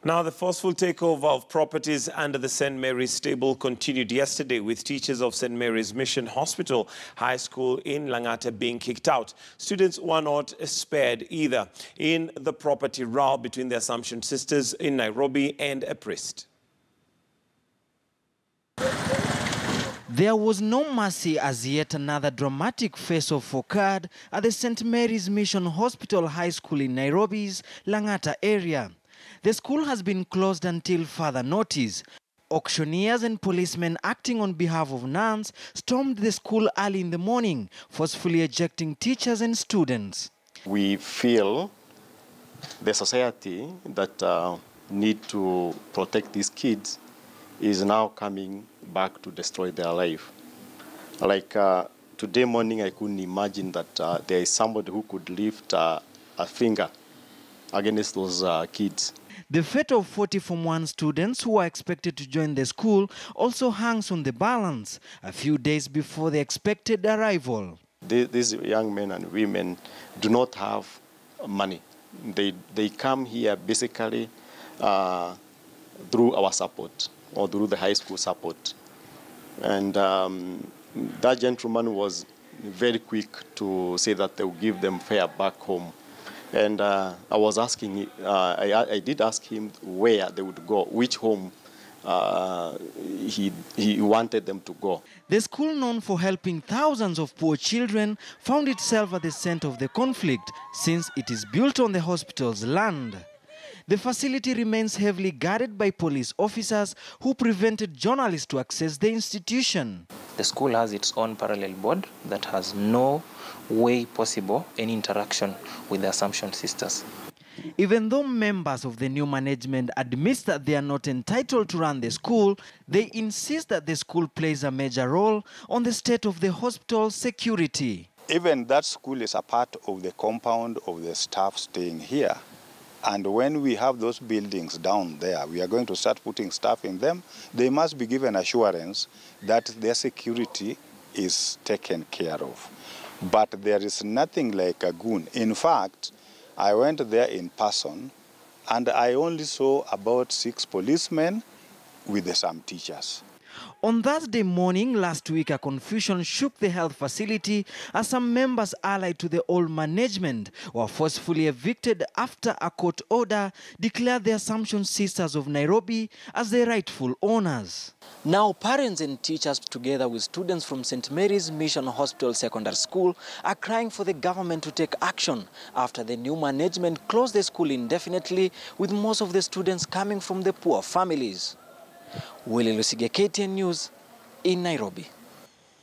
Now, the forceful takeover of properties under the St. Mary's stable continued yesterday, with teachers of St. Mary's Mission Hospital High School in Langata being kicked out. Students were not spared either in the property row between the Assumption sisters in Nairobi and a priest. There was no mercy as yet another dramatic face-off occurred at the St. Mary's Mission Hospital High School in Nairobi's Langata area. The school has been closed until further notice. Auctioneers and policemen acting on behalf of nuns stormed the school early in the morning, forcefully ejecting teachers and students. We feel the society that need to protect these kids is now coming back to destroy their life. Like today morning, I couldn't imagine that there is somebody who could lift a finger against those kids. The fate of 40 Form 1 students who are expected to join the school also hangs on the balance a few days before the expected arrival. These young men and women do not have money. They come here basically through our support or through the high school support. And that gentleman was very quick to say that they will give them fare back home. And I was asking, I did ask him where they would go, which home he wanted them to go. The school, known for helping thousands of poor children, found itself at the center of the conflict since it is built on the hospital's land. The facility remains heavily guarded by police officers who prevented journalists to access the institution. The school has its own parallel board that has no way possible any interaction with the Assumption sisters. Even though members of the new management admit that they are not entitled to run the school, they insist that the school plays a major role on the state of the hospital's security. Even that school is a part of the compound of the staff staying here. And when we have those buildings down there, we are going to start putting staff in them. They must be given assurance that their security is taken care of. But there is nothing like a goon. In fact, I went there in person and I only saw about 6 policemen with some teachers. On Thursday morning last week, a confusion shook the health facility as some members allied to the old management were forcefully evicted after a court order declared the Assumption Sisters of Nairobi as the rightful owners. Now, parents and teachers, together with students from St. Mary's Mission Hospital Secondary School, are crying for the government to take action after the new management closed the school indefinitely, with most of the students coming from the poor families. Willie Lusige, KTN News in Nairobi.